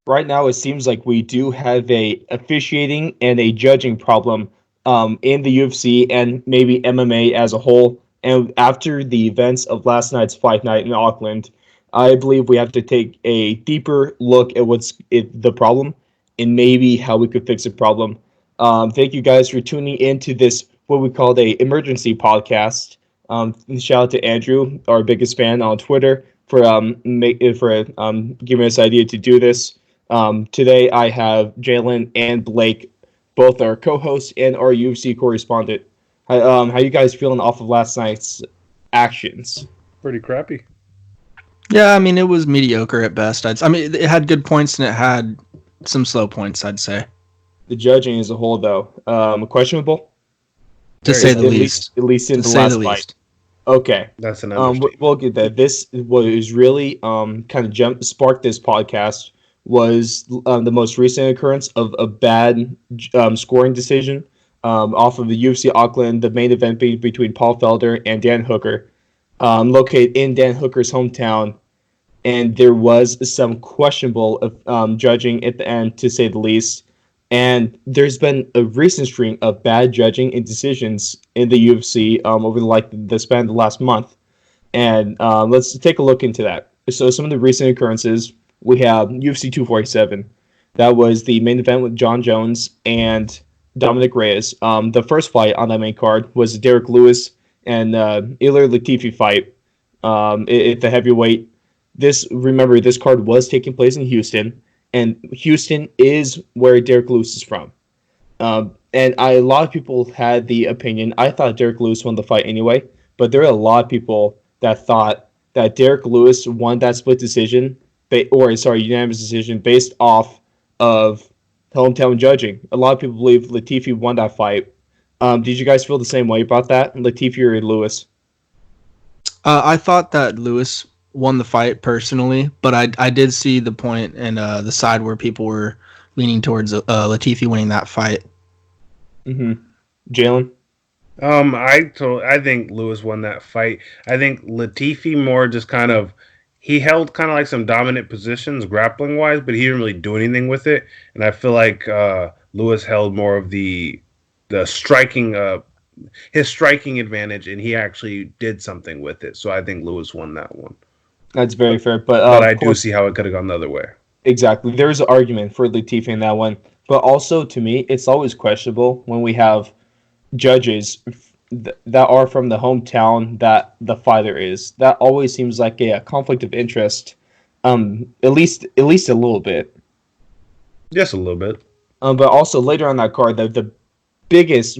right now it seems like we do have a officiating and a judging problem in the UFC and maybe MMA as a whole. And after the events of last night's fight night in Auckland, I believe we have to take a deeper look at the problem and maybe how we could fix the problem. Thank you guys for tuning into this what we called a emergency podcast. Shout out to Andrew, our biggest fan on Twitter, for giving us the idea to do this. Today I have Jalen and Blake, both our co-hosts and our UFC correspondent. How you guys feeling off of last night's actions? Pretty crappy. Yeah, I mean, it was mediocre at best. I mean, it had good points and it had some slow points, I'd say. The judging as a whole, though, questionable. To say the least. At least in the last fight. Okay, that's an understatement. We'll get that. This was really kind of sparked this podcast was the most recent occurrence of a bad scoring decision off of the UFC Auckland, the main event being between Paul Felder and Dan Hooker, located in Dan Hooker's hometown. And there was some questionable judging at the end, to say the least. And there's been a recent string of bad judging and decisions in the UFC over the span of the last month. And let's take a look into that. So some of the recent occurrences, we have UFC 247. That was the main event with John Jones and Dominic Reyes. The first fight on that main card was the Derek Lewis and Ilir Latifi fight at the heavyweight. This card was taking place in Houston, and Houston is where Derek Lewis is from. And a lot of people had the opinion, I thought Derek Lewis won the fight anyway, but there are a lot of people that thought that Derek Lewis won that split decision, unanimous decision based off of hometown judging. A lot of people believe Latifi won that fight. Did you guys feel the same way about that, Latifi or Lewis? I thought that Lewis won the fight personally, but I did see the point and the side where people were leaning towards Latifi winning that fight. Mm-hmm. Jalen? I think Lewis won that fight. I think Latifi more just he held kind of like some dominant positions grappling wise, but he didn't really do anything with it. And I feel like Lewis held more of the striking his striking advantage, and he actually did something with it. So I think Lewis won that one. That's very fair, but I do see how it could have gone the other way. Exactly, there's an argument for Latifi in that one, but also to me, it's always questionable when we have judges that are from the hometown that the fighter is. That always seems like a conflict of interest, at least a little bit. Just a little bit. But also later on that card, one of the biggest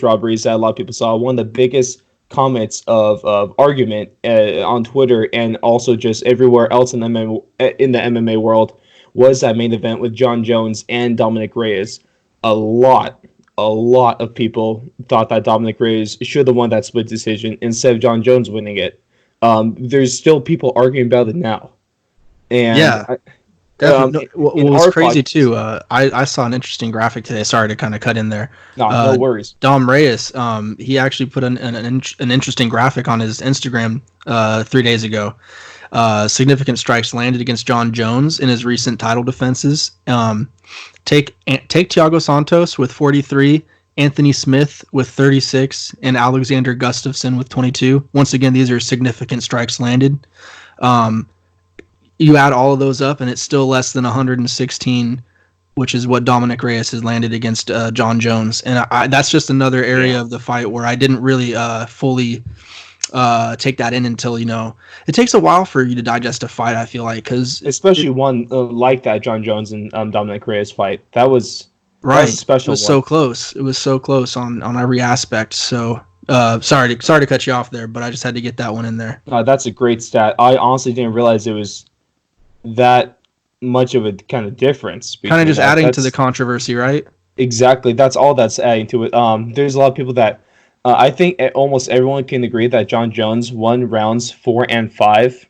robberies that a lot of people saw, one of the biggest comments of argument on Twitter and also just everywhere else in the MMA world was that main event with John Jones and Dominic Reyes. A lot of people thought that Dominic Reyes should have won that split decision instead of John Jones winning it. There's still people arguing about it now. And yeah. What was crazy too, I saw an interesting graphic today. Sorry to kind of cut in there. No worries. Dom Reyes, he actually put an interesting graphic on his Instagram 3 days ago. Significant strikes landed against John Jones in his recent title defenses. Take Thiago Santos with 43, Anthony Smith with 36, and Alexander Gustafsson with 22. Once again, these are significant strikes landed. You add all of those up, and it's still less than 116, which is what Dominic Reyes has landed against John Jones. And that's just another area of the fight where I didn't really fully take that in until, it takes a while for you to digest a fight, I feel like. Especially one like that John Jones and Dominic Reyes fight. That was special. It was so close. It was so close on every aspect. So sorry to cut you off there, but I just had to get that one in there. That's a great stat. I honestly didn't realize it was that much of a kind of difference. Kind of just adding to the controversy, right? Exactly. That's all that's adding to it. There's a lot of people that I think almost everyone can agree that John Jones won rounds 4 and 5.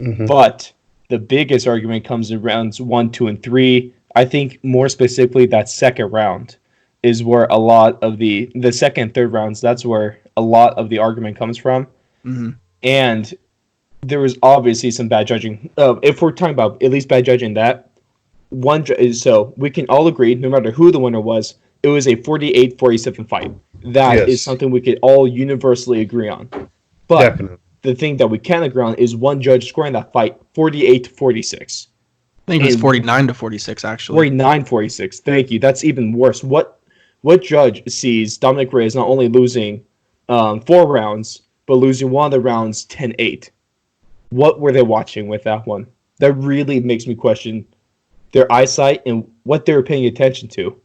Mm-hmm. But the biggest argument comes in rounds 1, 2, and 3. I think more specifically that second round is where a lot of the second and third rounds, that's where a lot of the argument comes from. Mm-hmm. And there was obviously some bad judging. If we're talking about at least bad judging that, So we can all agree, no matter who the winner was, it was a 48-47 fight. That is Yes, something we could all universally agree on. But definitely. the thing that we can't agree on is one judge scoring that fight 48-46. I think it was And 49-46 actually. 49-46. Thank you. That's even worse. What judge sees Dominic Reyes not only losing 4 rounds, but losing one of the rounds 10-8? What were they watching with that one? That really makes me question their eyesight and what they were paying attention to.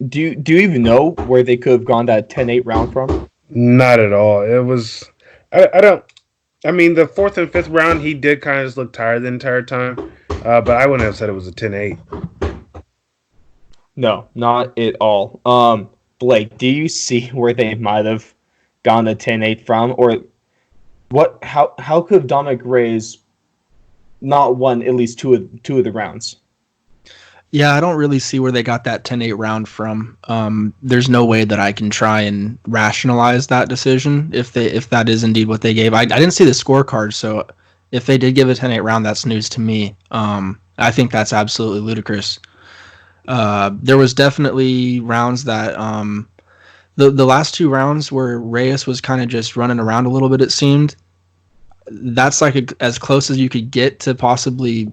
Do you even know where they could have gone that 10-8 round from? Not at all. It was. I don't. I mean, the fourth and fifth round, he did kind of just look tired the entire time. But I wouldn't have said it was a 10-8. No, not at all. Blake, do you see where they might have gone the 10-8 from, or what? How could Dominic Reyes not won at least two of the rounds? Yeah, I don't really see where they got that 10-8 round from. There's no way that I can try and rationalize that decision if that is indeed what they gave. I didn't see the scorecard, so if they did give a 10-8 round, that's news to me. I think that's absolutely ludicrous. There was definitely rounds that the last two rounds where Reyes was kind of just running around a little bit. It seemed that's like as close as you could get to possibly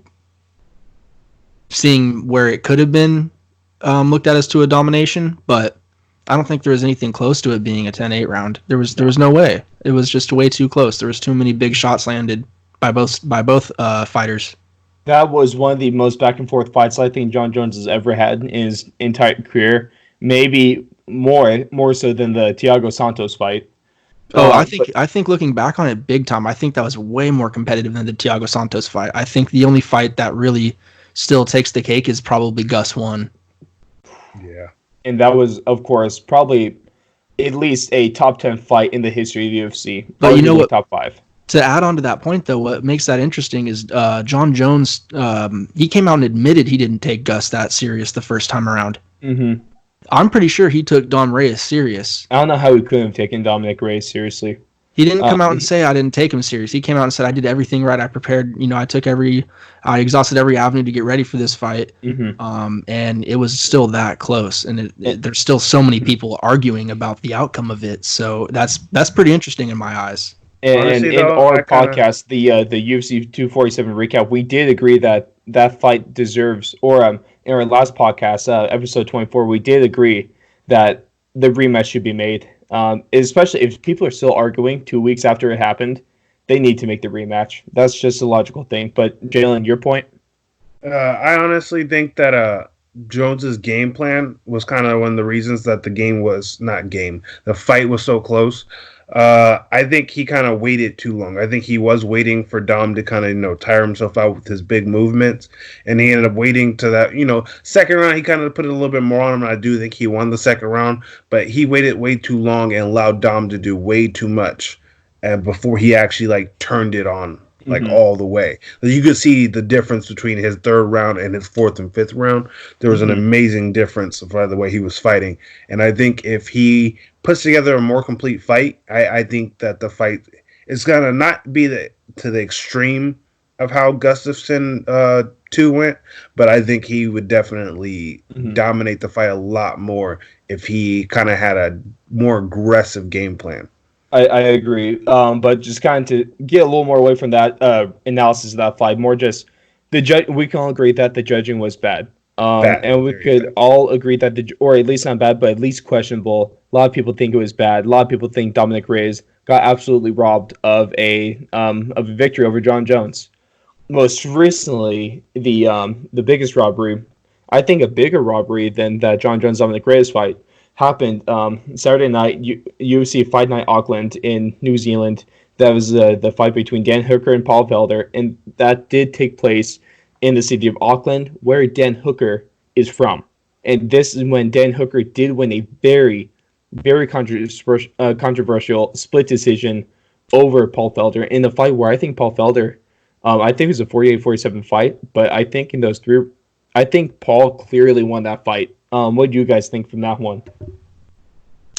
seeing where it could have been looked at as to a domination, but I don't think there was anything close to it being a 10-8 round. There was no way. It was just way too close. There was too many big shots landed by both fighters. That was one of the most back and forth fights I think John Jones has ever had in his entire career. Maybe more so than the Thiago Santos fight. Oh, But I think looking back on it big time, I think that was way more competitive than the Thiago Santos fight. I think the only fight that really still takes the cake is probably Gus 1. Yeah. and that was, of course, probably at least a top 10 fight in the history of the UFC. But you Arguably know what? top five. To add on to that point, though, what makes that interesting is John Jones. He came out and admitted he didn't take Gus that serious the first time around. Hmm. I'm pretty sure he took Dom Reyes serious. I don't know how he couldn't have taken Dominic Reyes seriously. He didn't come out and He- say I didn't take him serious. He came out and said I did everything right. I prepared. I exhausted every avenue to get ready for this fight. mhm. And it was still that close. And there's still so many people arguing about the outcome of it. So that's pretty interesting in my eyes. And Honestly, in though, our I kind of. podcast, the UFC 247 recap, we did agree that that fight deserves, or in our last podcast, episode 24, we did agree that the rematch should be made. Especially if people are still arguing 2 weeks after it happened, they need to make the rematch. That's just a logical thing. But Jalen, your point? I honestly think that Jones's game plan was kind of one of the reasons that the game was not game. The fight was so close. I think he kind of waited too long. I think he was waiting for Dom to kind of tire himself out with his big movements, and he ended up waiting to that second round. He kind of put a little bit more on him. And I do think he won the second round, but he waited way too long and allowed Dom to do way too much, and before he actually turned it on all the way. You could see the difference between his third round and his fourth and fifth round. There was an amazing difference by the way he was fighting. And I think if he puts together a more complete fight, I think that the fight is going to not be to the extreme of how Gustafsson 2 went, but I think he would definitely dominate the fight a lot more if he kind of had a more aggressive game plan. I agree. But just kind of to get a little more away from that analysis of that fight, more just we can all agree that the judging was bad. Bad, And we very could bad. all agree that or at least not bad, but at least questionable. A lot of people think it was bad. A lot of people think Dominic Reyes got absolutely robbed of a victory over John Jones. Most recently, the biggest robbery, I think a bigger robbery than that John Jones Dominic Reyes fight, happened Saturday night, UFC Fight Night Auckland in New Zealand. That was the fight between Dan Hooker and Paul Felder, and that did take place in the city of Auckland, where Dan Hooker is from. And this is when Dan Hooker did win a very, very controversial split decision over Paul Felder in the fight where I think Paul Felder, I think it was a 48-47 fight, but I think in those three, I think Paul clearly won that fight. What do you guys think from that one?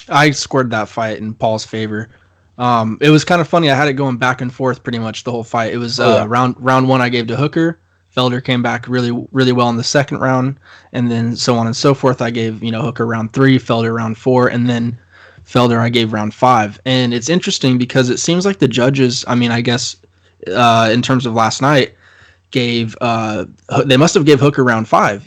I scored that fight in Paul's favor. It was kind of funny. I had it going back and forth pretty much the whole fight. It was Oh, yeah. round one I gave to Hooker. Felder came back really really well in the second round, and then so on and so forth. I gave Hooker round 3, Felder round 4, and then Felder I gave round 5. And it's interesting because it seems like the judges, I mean, I guess in terms of last night, gave they must have gave Hooker round 5.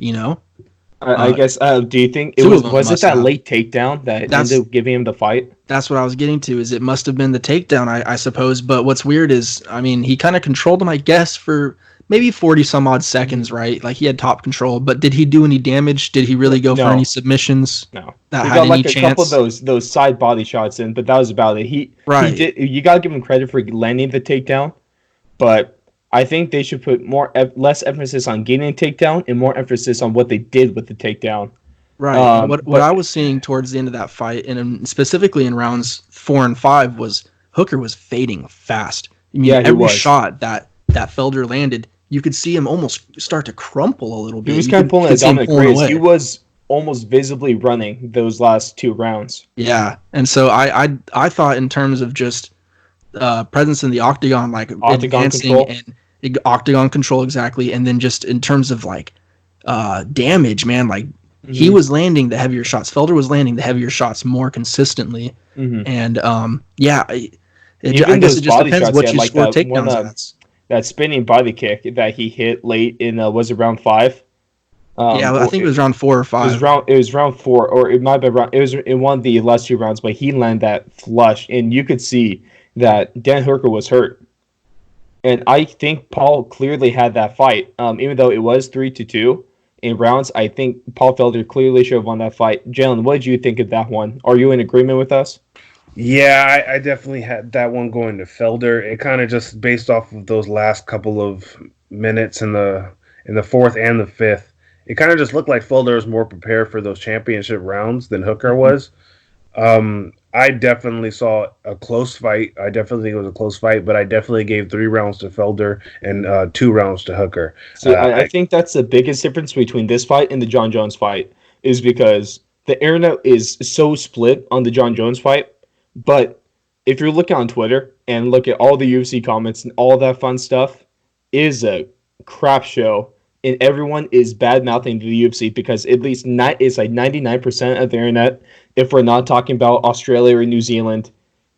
I guess. Do you think it Two was of them was it must that have. late takedown that That's ended up giving him the fight? that's what I was getting to. Is it must have been the takedown, I suppose. But what's weird is, I mean, he kind of controlled him, I guess, for maybe 40 some odd seconds, right? Like he had top control. But did he do any damage? Did he really go for any No, submissions no. that He had got any like a couple of chance? those side body shots in, but that was about it. He Right. did. You gotta give him credit for landing the takedown, but I think they should put less emphasis on getting a takedown and more emphasis on what they did with the takedown. Right. And what But I was seeing towards the end of that fight, and specifically in rounds 4 and 5, was Hooker was fading fast. I mean, yeah, he every was. shot that Felder landed, you could see him almost start to crumple a little He bit. was You kind of could, you pulling a could see him Dominic pulling Reyes. He away. was almost visibly running those last 2 rounds. Yeah, and so I thought in terms of just presence in the octagon, like Octagon advancing control. and octagon control exactly, and then just in terms of like damage, man, like he Hmm. was landing the heavier shots. Felder was landing the heavier shots more consistently, Hmm. and yeah, I Even guess those it just body depends shots, he what had you like score that one, takedowns as. that spinning body kick that he hit late in was it round 5? Yeah, I Or think it was round 4 or 5. It was round 4, or it might be round. It was in one of the last 2 rounds, but he landed that flush, and you could see that Dan Hooker was hurt. And I think Paul clearly had that fight, even though it was 3-2 in rounds. I think Paul Felder clearly should have won that fight. Jalen, what did you think of that one? Are you in agreement with us? Yeah, I definitely had that one going to Felder. It kind of just based off of those last couple of minutes in the fourth and the fifth. It kind of just looked like Felder was more prepared for those championship rounds than Hooker was. I definitely saw a close fight. I definitely think it was a close fight, but I definitely gave 3 rounds to Felder and 2 rounds to Hooker. See, I think that's the biggest difference between this fight and the John Jones fight, is because the internet is so split on the John Jones fight. But if you're looking on Twitter and look at all the UFC comments and all that fun stuff, it is a crap show, and everyone is bad mouthing the UFC because at least it's like 99% of the internet. If we're not talking about Australia or New Zealand,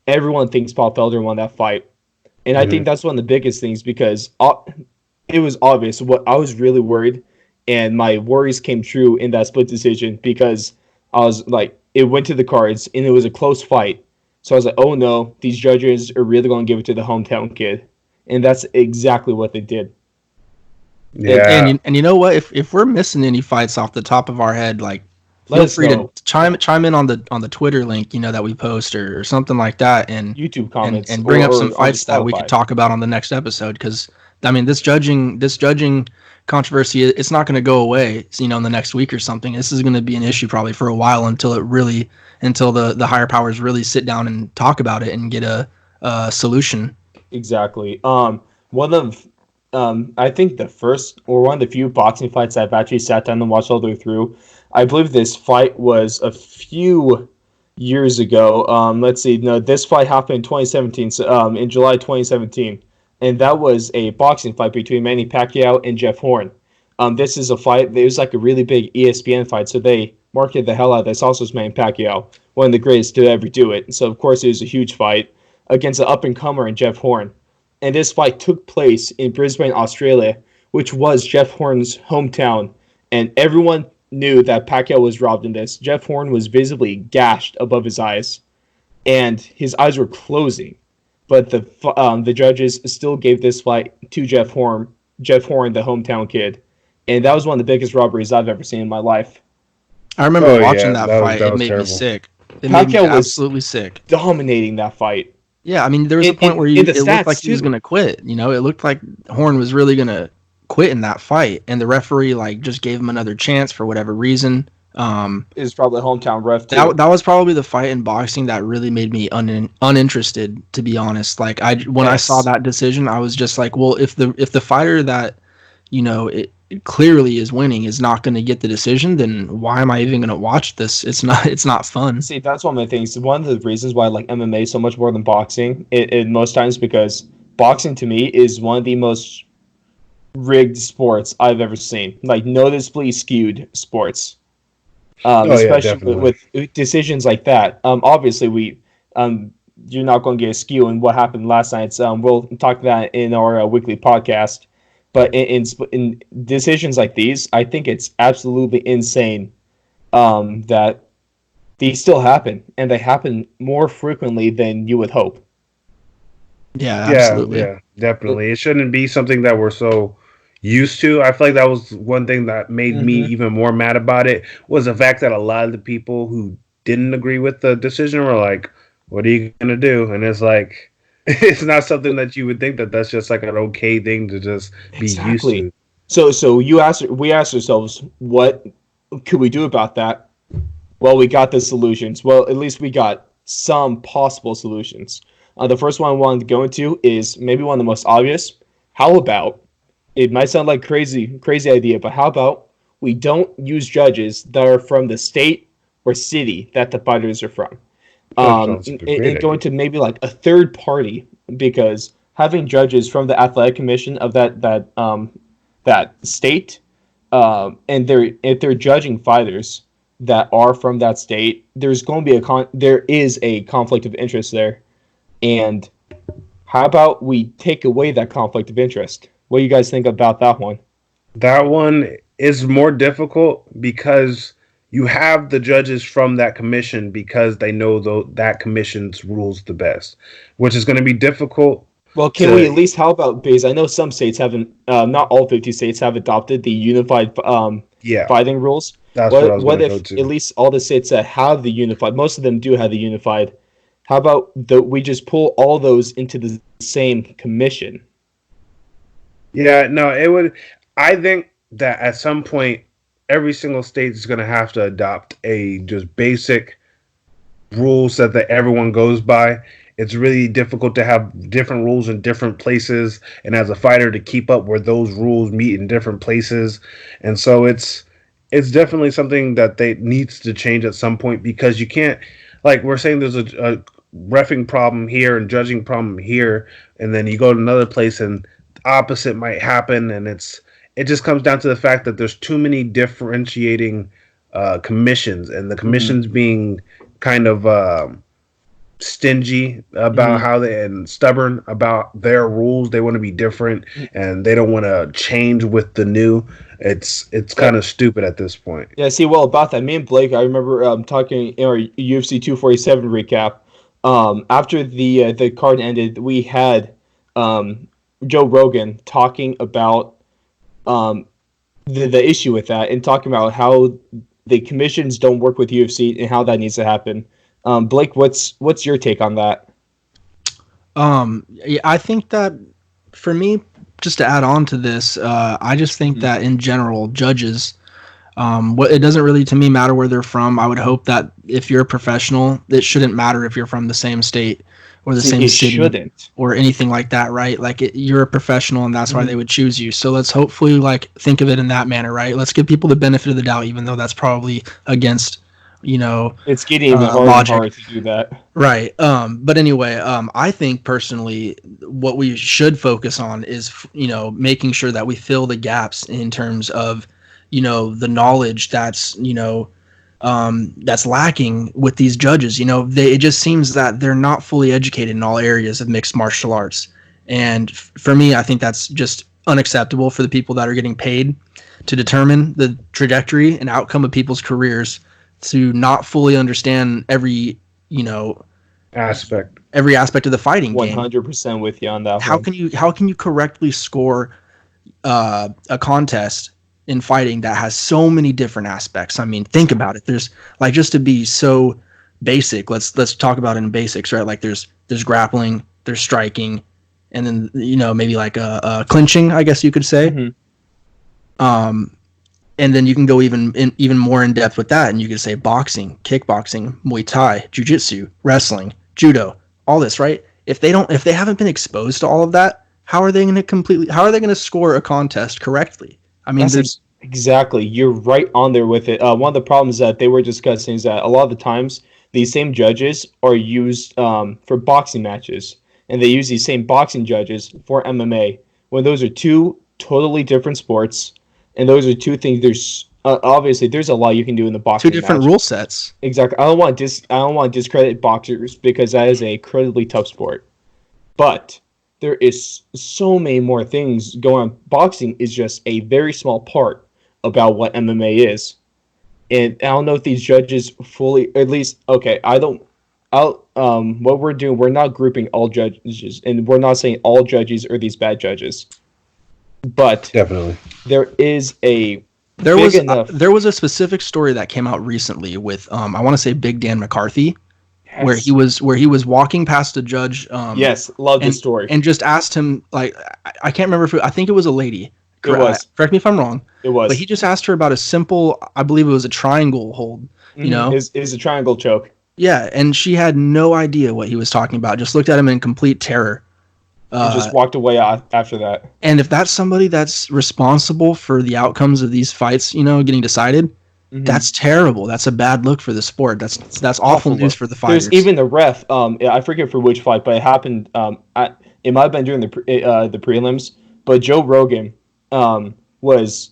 everyone thinks Paul Felder won that fight, and I think Mhm. that's one of the biggest things because it was obvious. What I was really worried, and my worries came true in that split decision because I was like, it went to the cards and it was a close fight. So I was like, oh no, these judges are really going to give it to the hometown kid, and that's exactly what they did. And Yeah. And you know what? If we're missing any fights off the top of our head, like let feel us free to know. chime in on the Twitter link, that we post or something like that, YouTube comments and bring up some or on fights that we could Spotify. talk about on the next episode. Because I mean, this judging controversy, it's not going to go away. In the next week or something. This is going to be an issue probably for a while until the higher powers really sit down and talk about it and get a solution. Exactly. One of I think the first or one of the few boxing fights I've actually sat down and watched all the way through. I believe this fight was a few years ago. Let's see. No, this fight happened in 2017. So, in July 2017, and that was a boxing fight between Manny Pacquiao and Jeff Horn. This is a fight. It was like a really big ESPN fight, so they marketed the hell out of this. Also, was Manny Pacquiao, one of the greatest to ever do it. So, of course, it was a huge fight against an up and comer in Jeff Horn. And this fight took place in Brisbane, Australia, which was Jeff Horn's hometown. And everyone knew that Pacquiao was robbed in this. Jeff Horn was visibly gashed above his eyes, and his eyes were closing. But the judges still gave this fight to Jeff Horn. Jeff Horn, the hometown kid, and that was one of the biggest robberies I've ever seen in my life. I remember Oh watching yeah, that that was fight. that It was made me terrible. sick. It made me Pacquiao was absolutely sick. dominating that fight. Yeah, I mean, there was a point where In the it looked like stats he was too. going to quit. It looked like Horn was really going to quit in that fight, and the referee just gave him another chance for whatever reason. Is probably hometown ref That too. that was probably the fight in boxing that really made me uninterested, to be honest. Like when I saw Yes. that decision, I was just like, well, if the fighter that clearly is winning is not going to get the decision, then why am I even going to watch this? It's not fun. See, that's one of my things. One of the reasons why I like MMA so much more than boxing, it most times because boxing to me is one of the most rigged sports I've ever seen. Like noticeably skewed sports, Oh yeah, especially definitely. with decisions like that. Obviously you're not going to get a skew in what happened last night. We'll talk that in our weekly podcast. But in decisions like these, I think it's absolutely insane that these still happen, and they happen more frequently than you would hope. Yeah, Yeah, absolutely. yeah, definitely. It shouldn't be something that we're so used to. I feel like that was one thing that made me Mm-hmm. even more mad about it was the fact that a lot of the people who didn't agree with the decision were like, "What are you gonna do?" And it's like, it's not something that you would think that that's just like an okay thing to just be used Exactly. to. So we asked ourselves, what could we do about that? Well, we got the solutions. Well, at least we got some possible solutions. The first one I wanted to go into is maybe one of the most obvious. How about, it might sound like crazy idea, but how about we don't use judges that are from the state or city that the fighters are from? That sounds like a great And going idea. to maybe like a third party, because having judges from the athletic commission of that state, and if they're judging fighters that are from that state, there's going to be there is a conflict of interest there. And how about we take away that conflict of interest? What do you guys think about that one? That one is more difficult because you have the judges from that commission because they know that commission's rules the best, which is going to be difficult Well, can we to. at least, how about, because I know some states haven't, not all 50 states have adopted the unified Yeah, fighting rules. that's what I What was going what to go if at to. least all the states that have the unified, most of them do have the unified. How about we just pull all those into the same commission? Yeah, no, it would. I think that at some point, every single state is going to have to adopt a just basic rules that everyone goes by. It's really difficult to have different rules in different places, and as a fighter to keep up where those rules meet in different places, and so it's definitely something that they needs to change at some point because you can't, like we're saying, there's a refing problem here and judging problem here, and then you go to another place and the opposite might happen, and it just comes down to the fact that there's too many differentiating commissions, and the Mm-hmm. commissions being kind of stingy about Mm-hmm. how they and stubborn about their rules. They want to be different and they don't want to change with the new. It's Yeah, kind of stupid at this point. yeah. See, well, about that, me and Blake, I remember talking in our UFC 247 recap. After the card ended, we had um, Joe Rogan talking about um, the issue with that and talking about how the commissions don't work with UFC and how that needs to happen. Blake, what's your take on that? Yeah, I think that for me, just to add on to this, I just think Mhm. that in general, judges, what it doesn't really to me matter where they're from. I would hope that if you're a professional, it shouldn't matter if you're from the same state or the See, same it city shouldn't. or anything like that, right? Like you're a professional, and that's why Mhm. they would choose you. So let's hopefully like think of it in that manner, right? Let's give people the benefit of the doubt, even though that's probably against, you know, It's getting even harder and logic. harder to do that. Right. But anyway, I think personally, what we should focus on is, making sure that we fill the gaps in terms of, the knowledge that's lacking with these judges. It just seems that they're not fully educated in all areas of mixed martial arts. And for me, I think that's just unacceptable for the people that are getting paid to determine the trajectory and outcome of people's careers to not fully understand you know, Aspect. every aspect of the fighting game. 100% with you on that How one. can you correctly score a contest in fighting that has so many different aspects? I mean, think about it. There's like just to be so basic. Let's talk about it in basics, right? Like there's grappling, there's striking, and then maybe like a clinching, I guess you could say. Hmm. Um, and then you can go even more in depth with that, and you could say boxing, kickboxing, Muay Thai, jiu-jitsu, wrestling, judo, all this, right? If they haven't been exposed to all of that, how are they going to score a contest correctly? I mean, there's exactly. You're right on there with it. One of the problems that they were discussing is that a lot of the times these same judges are used for boxing matches, and they use these same boxing judges for MMA. When those are two totally different sports, and those are two things. There's obviously there's a lot you can do in the two boxing different match. rule sets. Exactly. I don't want to discredit boxers because that is a incredibly tough sport. But there is so many more things going on. Boxing is just a very small part about what MMA is. And I don't know if these judges fully, at least, okay, what we're doing, we're not grouping all judges, and we're not saying all judges are these bad judges. But Definitely. there is a There big was enough. there was a specific story that came out recently with I want to say Big Dan McCarthy, where he was walking past a judge. Yes, love and, this story. and just asked him, like, I can't remember I think it was a lady. It was. Correct me if I'm wrong. It was. But he just asked her about a simple, I believe it was a triangle hold. You know, is a triangle choke. yeah, and she had no idea what he was talking about. Just looked at him in complete terror. And just walked away after that. And if that's somebody that's responsible for the outcomes of these fights, you know, getting decided, that's terrible. That's a bad look for the sport. That's awful news for the fighters. There's even the ref. I forget for which fight, but it happened. It might have been during the prelims. But Joe Rogan was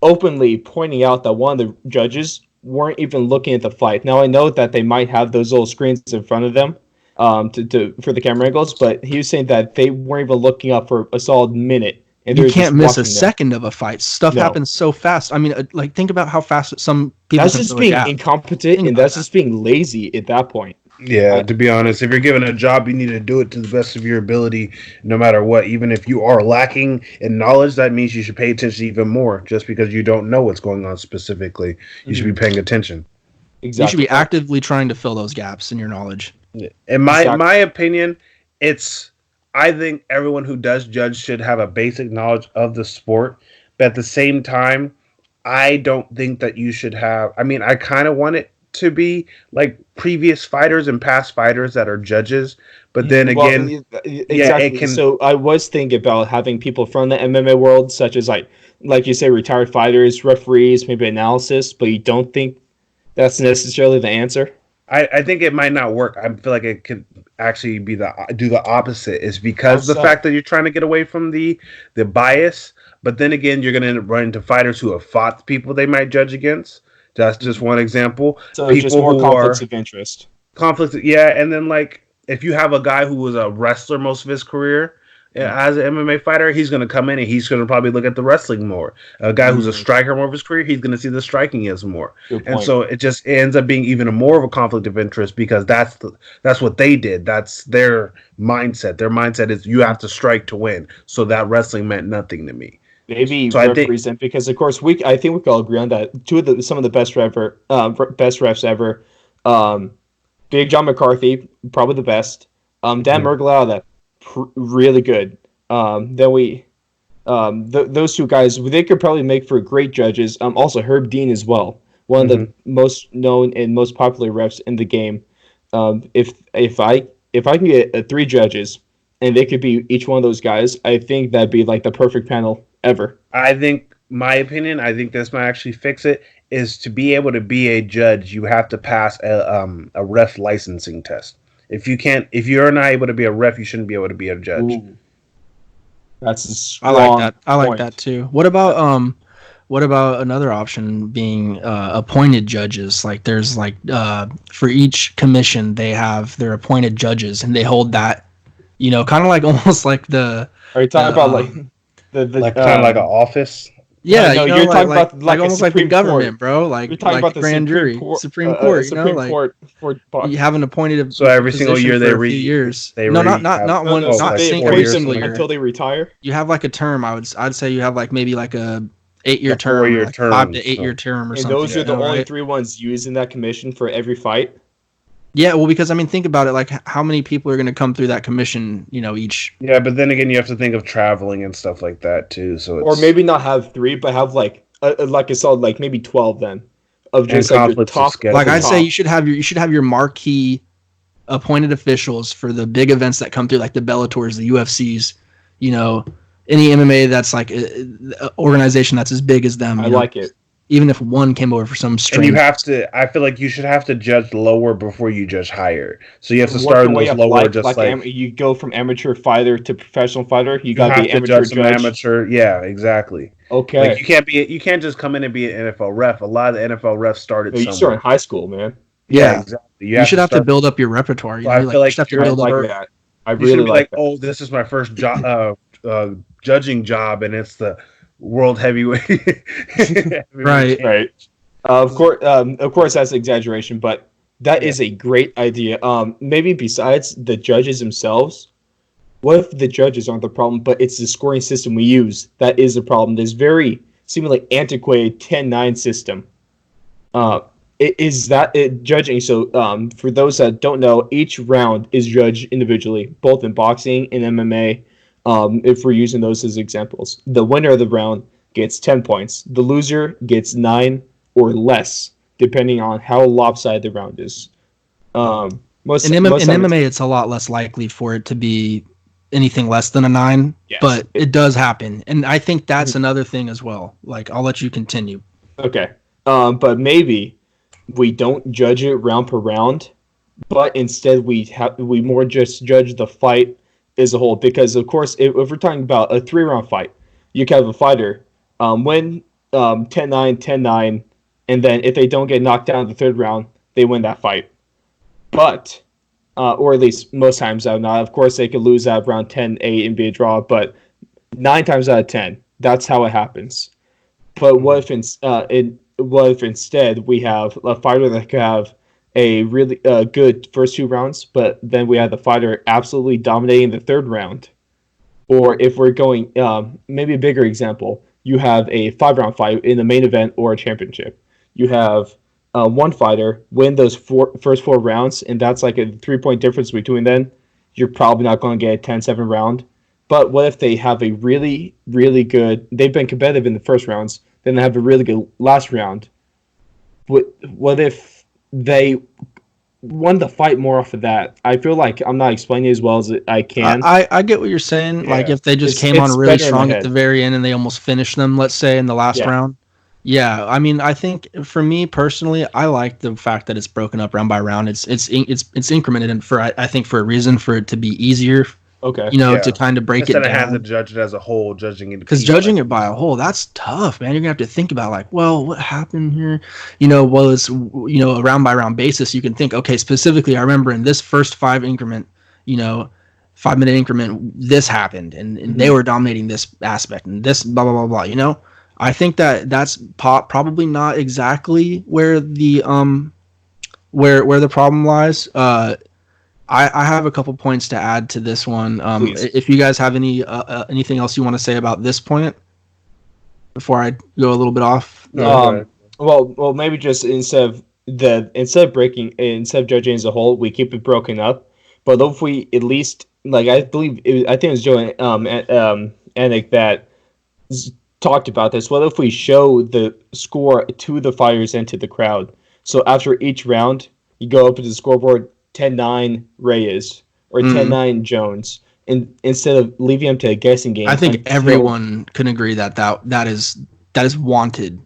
openly pointing out that one of the judges weren't even looking at the fight. Now I know that they might have those little screens in front of them for the camera angles, but he was saying that they weren't even looking up for a solid minute. And you can't miss a second of a fight. Stuff happens so fast. I mean, like, think about how fast some people. That's just being incompetent, and that's just being lazy at that point. Yeah, to be honest, if you're given a job, you need to do it to the best of your ability, no matter what. Even if you are lacking in knowledge, that means you should pay attention even more. Just because you don't know what's going on specifically, you should be paying attention. Exactly. You should be actively trying to fill those gaps in your knowledge. In my opinion, I think everyone who does judge should have a basic knowledge of the sport, but at the same time, I don't think that you should have. I mean, I kind of want it to be like previous fighters and past fighters that are judges, but then again, exactly. So I was thinking about having people from the MMA world, such as like you say, retired fighters, referees, maybe analysis, but you don't think that's necessarily the answer? I think it might not work. I feel like it could actually do the opposite. Is because the fact that you're trying to get away from the bias, but then again, you're going to end up running into fighters who have fought people they might judge against. That's just one example. So people just more conflicts of interest. And then like if you have a guy who was a wrestler most of his career, as an MMA fighter, he's going to come in and he's going to probably look at the wrestling more. A guy who's a striker more of his career, he's going to see the striking as more. And so it ends up being even more of a conflict of interest because that's what they did. That's their mindset. Their mindset is you have to strike to win. So that wrestling meant nothing to me. Maybe represent because of course I think we can all agree on that. Some of the best refs ever. Big John McCarthy, probably the best. Dan Mergulao, really good. Then those two guys, they could probably make for great judges. Also Herb Dean as well, one of the most known and most popular refs in the game. If I can get 3 judges and they could be each one of those guys, I think that'd be like the perfect panel ever. I think this might actually fix it. Is to be able to be a judge, you have to pass a ref licensing test. If you're not able to be a ref, you shouldn't be able to be a judge. Ooh. That's a strong I like point. that too. What about another option being appointed judges? Like there's like for each commission they have their appointed judges and they hold that, you know, kind of like almost like the. Are you talking about like the like kind of like an office? Yeah, no, you know, you're talking like, about like almost like the government, court. bro. Like you're talking about the grand jury, Supreme Court. You know, like you have an appointed. So every single year for a few years. Not single year until they retire. You have like a term. I'd say you have like maybe like a 8-year term, 4-year like term, 5 to 8 year term, or and something. those are the only right? 3 ones used in that commission for every fight. Yeah, well, because I mean, think about it. Like, how many people are going to come through that commission? You know, each. Yeah, but then again, you have to think of traveling and stuff like that too. So or maybe not have 3, but have like I saw like maybe 12 then of just like your top. Like I'd say you should have your marquee appointed officials for the big events that come through, like the Bellators, the UFCs, you know, any MMA that's like an organization that's as big as them. I like it. Even if one came over for some strange. And you have to. I feel like you should have to judge lower before you judge higher. So you have to What's start the in way those of lower, life? just like you go from amateur fighter to professional fighter. You you got to have be to amateur judge some judge. amateur. Yeah, exactly. Okay. Like you can't just come in and be an NFL ref. A lot of the NFL refs started No, you start in somewhere. high school, man. Yeah. Exactly. You should have to start. build up your repertoire. So I feel You like should have to you're I build like up. that. I You really shouldn't be like like, that. oh, this is my first judging job, and it's the world heavyweight. Right. Right. Of course, that's exaggeration, but that is a great idea. Maybe besides the judges themselves, what if the judges aren't the problem, but it's the scoring system we use that is the problem? This very seemingly antiquated 10-9 system. Is that it, judging? So, for those that don't know, each round is judged individually, both in boxing and MMA. If we're using those as examples, the winner of the round gets 10 points. The loser gets 9 or less, depending on how lopsided the round is. Most In most times, MMA, it's a lot less likely for it to be anything less than a 9, yes. but it does happen. And I think that's another thing as well. Like, I'll let you continue. Okay. But maybe we don't judge it round per round, but instead we more just judge the fight as a whole. Because of course, if we're talking about a 3-round fight, you can have a fighter win 10-9, 10-9, and then if they don't get knocked down in the third round, they win that fight. But or at least most times out of not. Of course, they could lose that round 10-8 and be a draw, but 9 times out of 10, that's how it happens. But what if instead we have a fighter that could have a really good first 2 rounds, but then we have the fighter absolutely dominating the third round? Or if we're going, maybe a bigger example, you have a 5-round fight in the main event or a championship. You have one fighter win those first 4 rounds, and that's like a 3-point difference between them. You're probably not going to get a 10-7 round. But what if they have a really, really good, they've been competitive in the first rounds, then they have a really good last round? What if they won the fight more off of that? I feel like I'm not explaining it as well as I can. I get what you're saying. Yeah. Like, if they just came It's on really better in my strong at head. the very end and they almost finished them, let's say, in the last Yeah. round. Yeah, I mean, I think for me personally, I like the fact that it's broken up round by round. It's incremented, and I think for a reason, for it to be easier, Okay. to kind of break Instead it of having to down. judge it as a whole, judging it Because piece judging by it by a whole, that's tough, man. You're gonna have to think about, like, well, what happened here? Well, it's a round by round basis. You can think, okay, specifically, I remember in this first 5-minute increment, this happened, and they were dominating this aspect, and this blah blah blah blah. I think that's probably not exactly where the where the problem lies. I have a couple points to add to this one. Please. If you guys have anything else you want to say about this point before I go a little bit off. No, go ahead. Well, maybe just instead of judging as a whole, we keep it broken up. But if we at least, like, I think it was Joe Anik that talked about this. What if we show the score to the fighters and to the crowd? So after each round, you go up to the scoreboard, 10-9 Reyes or 10-9 Jones, and instead of leaving them to a guessing game. I think everyone can agree that is wanted.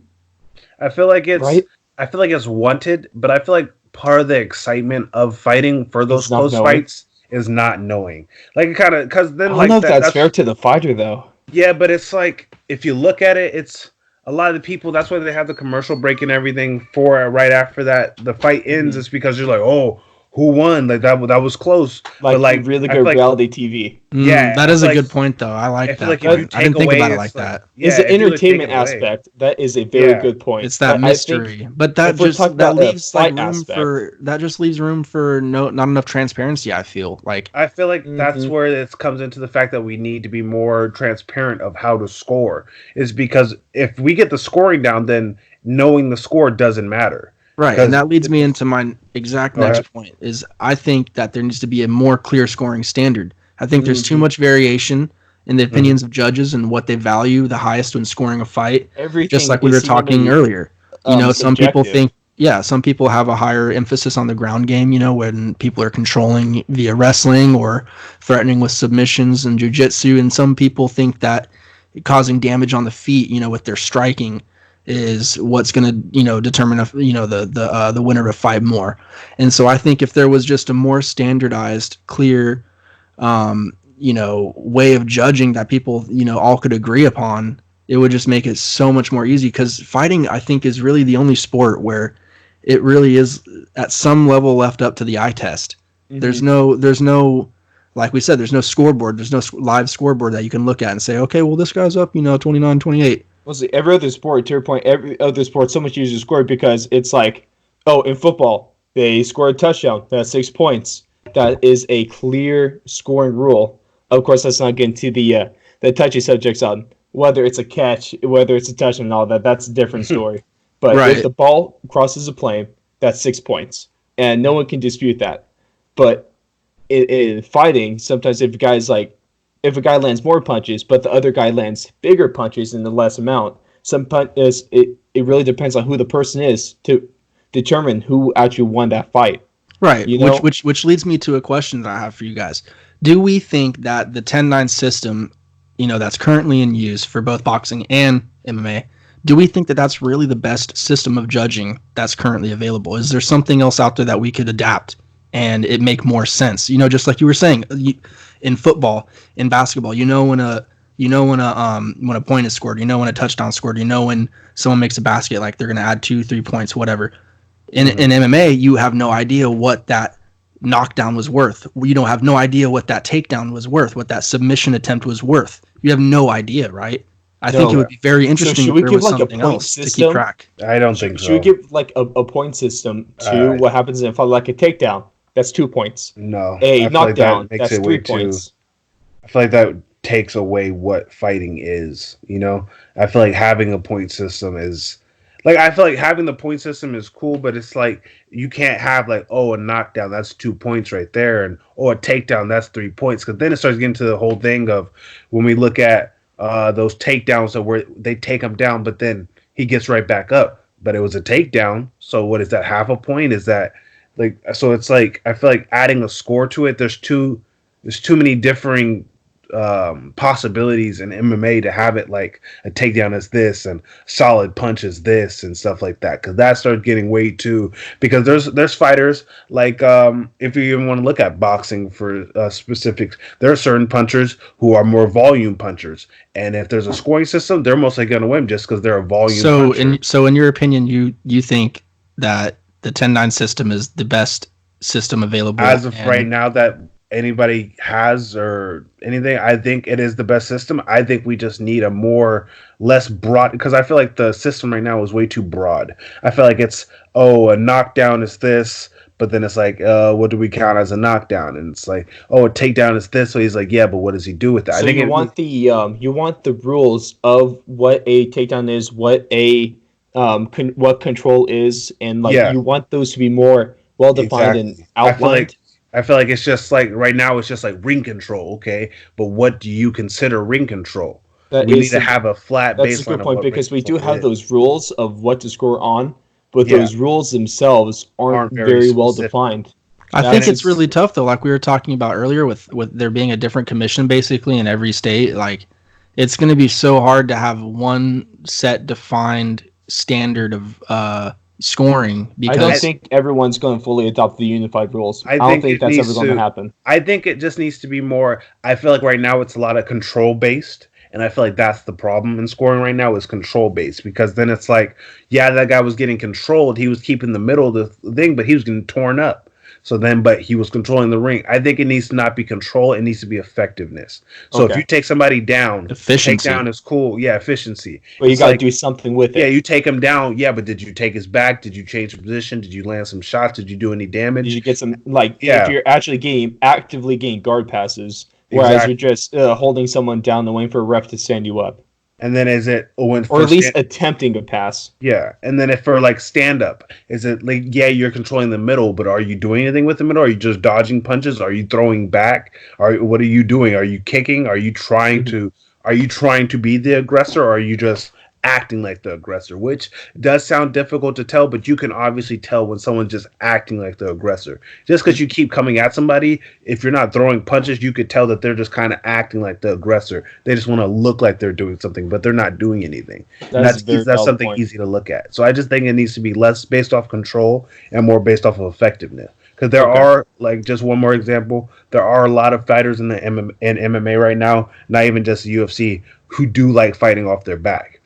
I feel like it's Right? I feel like it's wanted, but I feel like part of the excitement of fighting for those It's not close knowing. fights is not knowing. Like, it kind of, because then, I don't like, know if that's fair to the fighter though. Yeah, but it's like, if you look at it, it's a lot of the people. That's why they have the commercial break and everything for it right after that the fight ends. It's because you're like, oh, who won? Like, that was close. Like, But, like, really I good feel like, reality TV. Yeah, That I is feel a like- good point, though. I like I feel that. like if you I didn't take think away, about it like it's like- that. Yeah, It's the if you would take entertainment it away. aspect. That is a very Yeah. good point. It's that I think mystery, but that if we're just talking that about the leaves like fight room aspect. for that just leaves room for not enough transparency. I feel like I feel like that's Mhm. where it comes into the fact that we need to be more transparent of how to score. Is because if we get the scoring down, then knowing the score doesn't matter. right, Because and that leads me into my exact Go next ahead. point. Is I think that there needs to be a more clear scoring standard. I think there's too Mhm. much variation in the opinions of judges and what they value the highest when scoring a fight. Everything Just like we is were talking seemingly, earlier. Some people subjective. think yeah, some people have a higher emphasis on the ground game, when people are controlling via wrestling or threatening with submissions and jujitsu. And some people think that causing damage on the feet, with their striking is what's going to, determine if, the winner of a fight more. And so I think if there was just a more standardized, clear, way of judging that people, all could agree upon, it would just make it so much more easy, because fighting, I think, is really the only sport where it really is at some level left up to the eye test. Mm-hmm. There's no, like we said, there's no scoreboard. There's no live scoreboard that you can look at and say, okay, well, this guy's up, 29-28. Well, see, every other sport, to your point, every other sport, so much easier to score because it's like, oh, in football, they score a touchdown. That's 6 points. That is a clear scoring rule. Of course, let's not get into the touchy subjects on whether it's a catch, whether it's a touchdown, and all that. That's a different story. But right. If the ball crosses a plane, that's 6 points, and no one can dispute that. But in fighting, sometimes if a guy lands more punches, but the other guy lands bigger punches in the less amount, it really depends on who the person is to determine who actually won that fight. Right, which leads me to a question that I have for you guys. Do we think that the 10-9 system, that's currently in use for both boxing and MMA, do we think that that's really the best system of judging that's currently available? Is there something else out there that we could adapt and it make more sense? Just like you were saying, in football, in basketball, when a point is scored, when a touchdown is scored, when someone makes a basket, like they're going to add 2-3 points, whatever. In MMA, you have no idea what that knockdown was worth. You don't have no idea what that takedown was worth, what that submission attempt was worth. You have no idea, right? I think it would be very interesting if there was something else to keep track. I don't think so. Should we give like a point system to what happens in a fight, like a takedown? That's 2 points. No. A knockdown, that's 3 points. I feel like that takes away what fighting is, I feel like having a point system is... Like, I feel like having the point system is cool, but it's like you can't have like, oh, a knockdown, that's 2 points right there, and a takedown, that's 3 points. Because then it starts getting to the whole thing of when we look at those takedowns where they take him down, but then he gets right back up. But it was a takedown, so what is that? Half a point? Is that like? So it's like I feel like adding a score to it. There's too many differing possibilities in MMA to have it like a takedown is this and solid punch is this and stuff like that, because that starts getting way too, because there's fighters like if you even want to look at boxing for specifics, there are certain punchers who are more volume punchers, and if there's a scoring system, they're mostly going to win just because they're a volume puncher. So in your opinion, you think that the 10-9 system is the best system available as of right now that anybody has or anything? I think it is the best system. I think we just need a less broad, because I feel like the system right now is way too broad. I feel like it's, a knockdown is this, but then it's like, what do we count as a knockdown? And it's like, a takedown is this. So he's like, yeah, but what does he do with that? So I think you want the rules of what a takedown is, what a what control is, and you want those to be more well defined and outlined. I feel like it's just like right now it's just like ring control, okay? But what do you consider ring control? We need to have a flat baseline. That's a good point, because we do have those rules of what to score on, but those rules themselves aren't very well defined. I think it's really tough though, like we were talking about earlier with there being a different commission basically in every state. Like it's going to be so hard to have one set defined standard of scoring, because I don't think everyone's going to fully adopt the unified rules. I don't think that's ever going to happen. I think it just needs to be more. I feel like right now it's a lot of control based, and I feel like that's the problem in scoring right now is control based, because then it's like, yeah, that guy was getting controlled, he was keeping the middle of the thing, but he was getting torn up. So then, but he was controlling the ring. I think it needs to not be control. It needs to be effectiveness. So if you take somebody down, efficiency. Takedown is cool. Yeah, efficiency. But you got to do something with it. Yeah, you take him down. Yeah, but did you take his back? Did you change position? Did you land some shots? Did you do any damage? Did you get some, if you're actually actively getting guard passes, whereas you're just holding someone down the wing for a ref to stand you up. And then is it or at least attempting a pass? Yeah. And then if for like stand up, is it like, yeah, you're controlling the middle, but are you doing anything with the middle? Are you just dodging punches? Are you throwing back? What are you doing? Are you kicking? Are you trying to be the aggressor, or are you just acting like the aggressor, which does sound difficult to tell, but you can obviously tell when someone's just acting like the aggressor. Just because you keep coming at somebody, if you're not throwing punches, you could tell that they're just kind of acting like the aggressor. They just want to look like they're doing something, but they're not doing anything. And That's a very that's valid something point. easy to look at. So I just think it needs to be less based off control and more based off of effectiveness. Because there Okay. are, like, just one more example, there are a lot of fighters in the in MMA right now, not even just the UFC, who do like fighting off their back.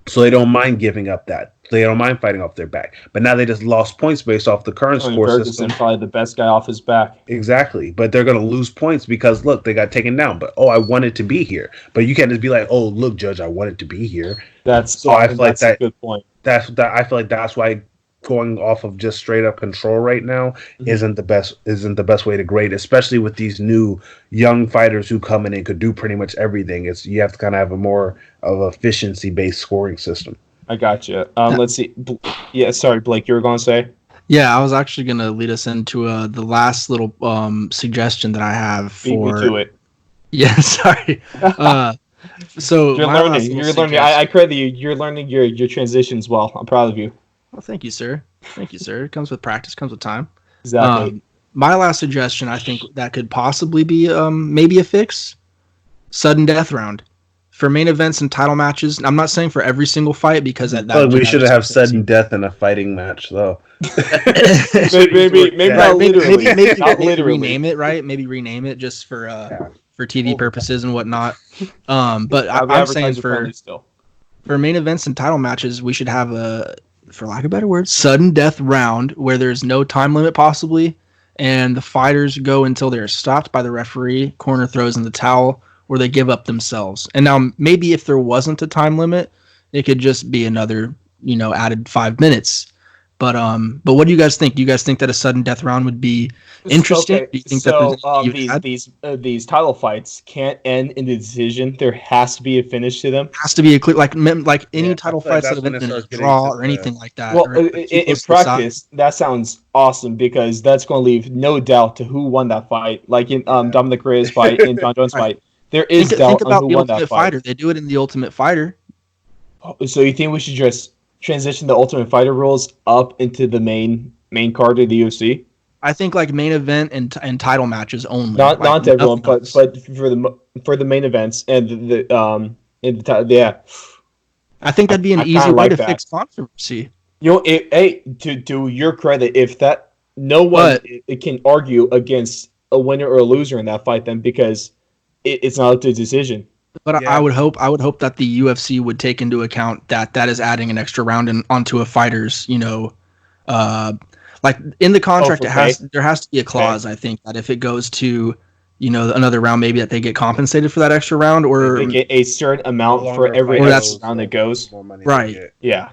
So they don't mind giving up that. They don't mind fighting off their back. But now they just lost points based off the current Tony score Ferguson, system. probably the best guy off his back. Exactly. But they're going to lose points because, look, they got taken down. But, oh, I wanted to be here. But you can't just be like, oh, look, Judge, I wanted to be here. That's So I feel like that's a that good point. I feel like that's why going off of just straight up control right now isn't the best way to grade, especially with these new young fighters who come in and could do pretty much everything. It's you have to kind of have a more of efficiency based scoring system. I got you. Let's see. Yeah, sorry, Blake, you were going to say? Yeah, I was actually going to lead us into the last little suggestion that I have Beat me for. to it. Yeah, sorry. So You're my last learning. little You're learning. suggestion- I credit you. You're learning your transitions well. I'm proud of you. Well, thank you, sir. Thank you, sir. It comes with practice, comes with time. Exactly. My last suggestion, I think that could possibly be maybe a fix. Sudden death round for main events and title matches. I'm not saying for every single fight because We should have sudden death in a fighting match, though. maybe not literally. maybe Not literally. rename it, right? Maybe rename it just for TV purposes and whatnot. But I'm saying for main events and title matches, we should have a, for lack of a better word, sudden death round where there's no time limit possibly, and the fighters go until they're stopped by the referee, corner throws in the towel, or they give up themselves. And now maybe if there wasn't a time limit, it could just be another, added 5 minutes. But what do you guys think? Do you guys think that a sudden death round would be interesting? Okay, Do you think so that these title fights can't end in the decision. There has to be a finish to them. has to be a clear like any Yeah, title I feel like fights that have that's when been it in a starts getting draw to or the- anything like that. Well, or, in practice, that sounds awesome because that's going to leave no doubt to who won that fight. Like in Dominic Reyes' fight and John Jones' Right. fight, there is think doubt on about who the won that Ultimate fight. Fighter. They do it in the Ultimate Fighter. So you think we should just transition the Ultimate Fighter rules up into the main card of the UFC? I think like main event and title matches only. Not like, everyone, nothing but else. for the main events and yeah. I think that'd be an I easy kinda way like to that. fix controversy. To your credit, if that no one But- it can argue against a winner or a loser in that fight, then because it's not up to decision. But Yeah. I would hope that the UFC would take into account that is adding an extra round onto a fighter's, like in the contract, Okay. there has to be a clause. I think that if it goes to, another round, maybe that they get compensated for that extra round, or They get a certain amount The for longer every fight extra goes, round that goes. more money Right. they get. Yeah.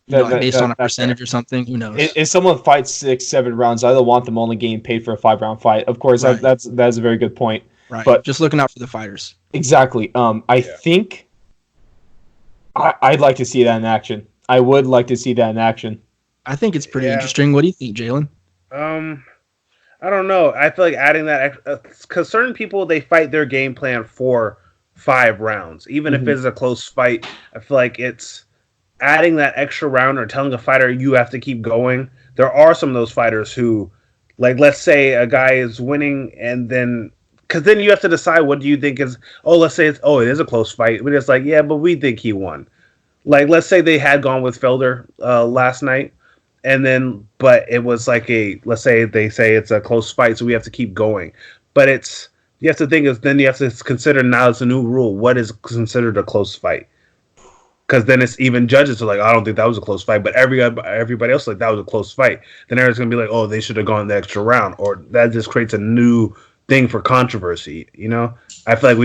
like based on a that's percentage fair. or something. Who knows? If someone fights 6-7 rounds, I don't want them only getting paid for a 5-round fight. Of course, Right. that's a very good point. right. but- Just looking out for the fighters. Exactly. I think I'd like to see that in action. I would like to see that in action. I think it's pretty Yeah. interesting. What do you think, Jalen? I don't know. I feel like adding that because certain people they fight their game plan for 5 rounds, even if it's a close fight. I feel like it's adding that extra round or telling a fighter you have to keep going. There are some of those fighters who, like, let's say a guy is winning and then. Because then you have to decide what do you think is. Oh, let's say it is a close fight. But it's like, yeah, but we think he won. Like, let's say they had gone with Felder last night, and then, but it was like let's say they say it's a close fight, so we have to keep going. But you have to think is then you have to consider now it's a new rule. What is considered a close fight? Because then it's even judges are like, I don't think that was a close fight, but everybody else like that was a close fight. Then everyone's gonna be like, oh, they should have gone the extra round, or that just creates a new thing for controversy. I feel like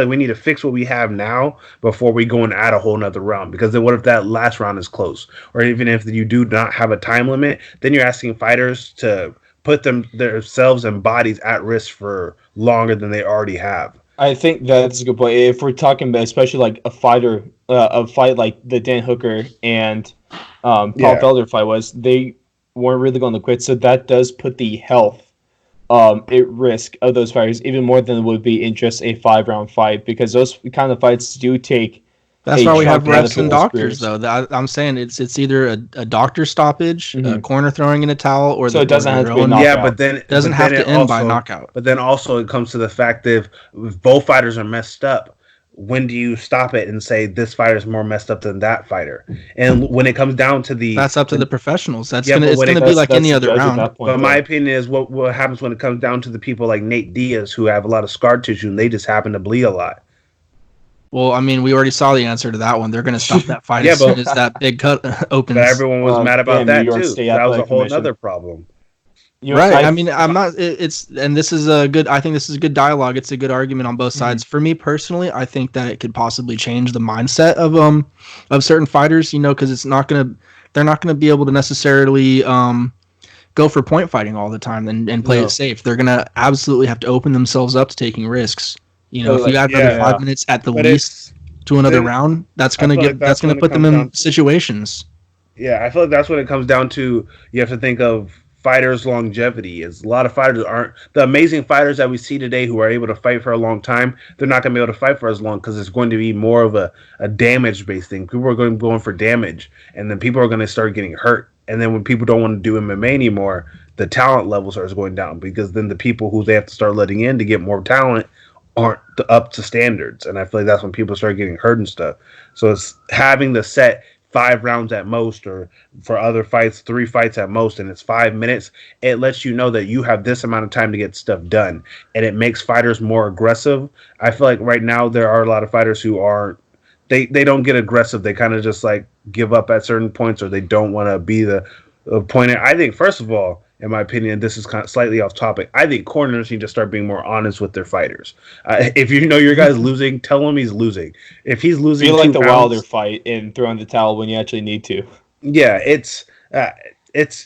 we need to fix what we have now before we go and add a whole nother round. Because then what if that last round is close? Or even if you do not have a time limit, then you're asking fighters to put themselves and bodies at risk for longer than they already have. I think that's a good point. If we're talking about especially like a fight like the Dan Hooker and Paul Felder fight was, they weren't really going to quit. So that does put the health at risk of those fighters even more than it would be in just a 5-round fight, because those kind of fights do take That's a why we have chunk out of refs and people's doctors, careers. though. I'm saying it's either a doctor stoppage, a corner throwing in a towel, or So it doesn't have to be a Yeah, knockout. Doesn't have to end by knockout. But then also it comes to the fact that if both fighters are messed up, when do you stop it and say this fighter is more messed up than that fighter? And when it comes down to That's up to the professionals. It's but gonna be like any the other judge at round. that point, but my though. opinion is what happens when it comes down to the people like Nate Diaz who have a lot of scar tissue and they just happen to bleed a lot. Well, I mean, we already saw the answer to that one. They're going to stop that fight Yeah, as soon as that big cut opens. But everyone was mad about Damn, New that York too. State That was a Athletic whole Commission. other problem. You know, Right. I mean, I'm not. It's and this is a good. I think this is a good dialogue. It's a good argument on both sides. For me personally, I think that it could possibly change the mindset of certain fighters. You know, because they're not gonna be able to necessarily go for point fighting all the time and play it safe. They're gonna absolutely have to open themselves up to taking risks. You know, if you add another 5 minutes at the least to another round, that's gonna put them in situations. Yeah, I feel like that's when it comes down to. You have to think of fighters' longevity. Is a lot of fighters aren't the amazing fighters that we see today who are able to fight for a long time. They're not going to be able to fight for as long because it's going to be more of a damage based thing. People are going for damage, and then people are going to start getting hurt. And then when people don't want to do MMA anymore, the talent level starts going down because then the people who they have to start letting in to get more talent aren't up to standards. And I feel like that's when people start getting hurt and stuff. So it's having the set 5 rounds at most, or for other fights 3 fights at most, and it's 5 minutes. It lets you know that you have this amount of time to get stuff done, and it makes fighters more aggressive. I feel like right now there are a lot of fighters who aren't, they don't get aggressive. They kind of just like give up at certain points, or they don't want to be the point. I think first of all, in my opinion, this is kind of slightly off topic. I think corners need to start being more honest with their fighters. If you know your guy's losing, tell him he's losing. If he's losing, be like the Wilder fight and throwing the towel when you actually need to. Yeah, it's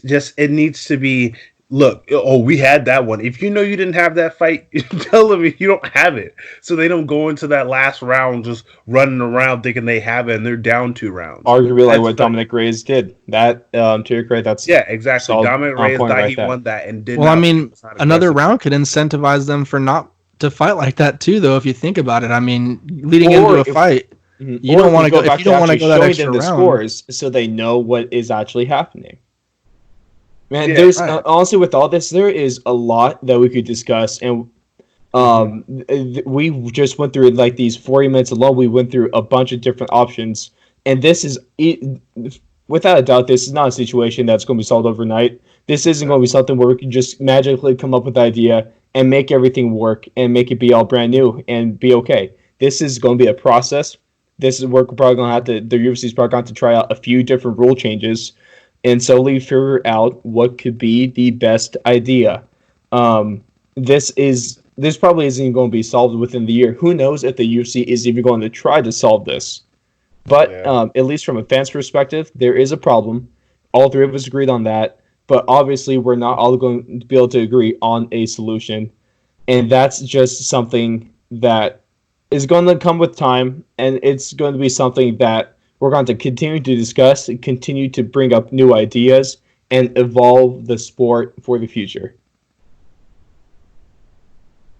just it needs to be. Look, we had that one. If you know you didn't have that fight, tell them you don't have it, so they don't go into that last round just running around thinking they have it and they're down 2 rounds. Arguably, like what Dominic Reyes did. That to your credit, that's exactly. Dominic Reyes thought he won that and did. Well, I mean, another round could incentivize them for not to fight like that too, though. If you think about it, I mean, leading into a fight, you don't want to go. If you don't want to go that extra round, scores so they know what is actually happening. Man, there's honestly with all this, there is a lot that we could discuss, and we just went through like these 40 minutes alone. We went through a bunch of different options, and this is without a doubt, this is not a situation that's going to be solved overnight. This isn't going to be something where we can just magically come up with an idea and make everything work and make it be all brand new and be okay. This is going to be a process. This is where we're probably going to have to. The UFC is probably going to have to try out a few different rule changes and slowly figure out what could be the best idea. This probably isn't going to be solved within the year. Who knows if the UFC is even going to try to solve this? But at least from a fan's perspective, there is a problem. All 3 of us agreed on that. But obviously, we're not all going to be able to agree on a solution. And that's just something that is going to come with time. And it's going to be something that we're going to continue to discuss and continue to bring up new ideas and evolve the sport for the future.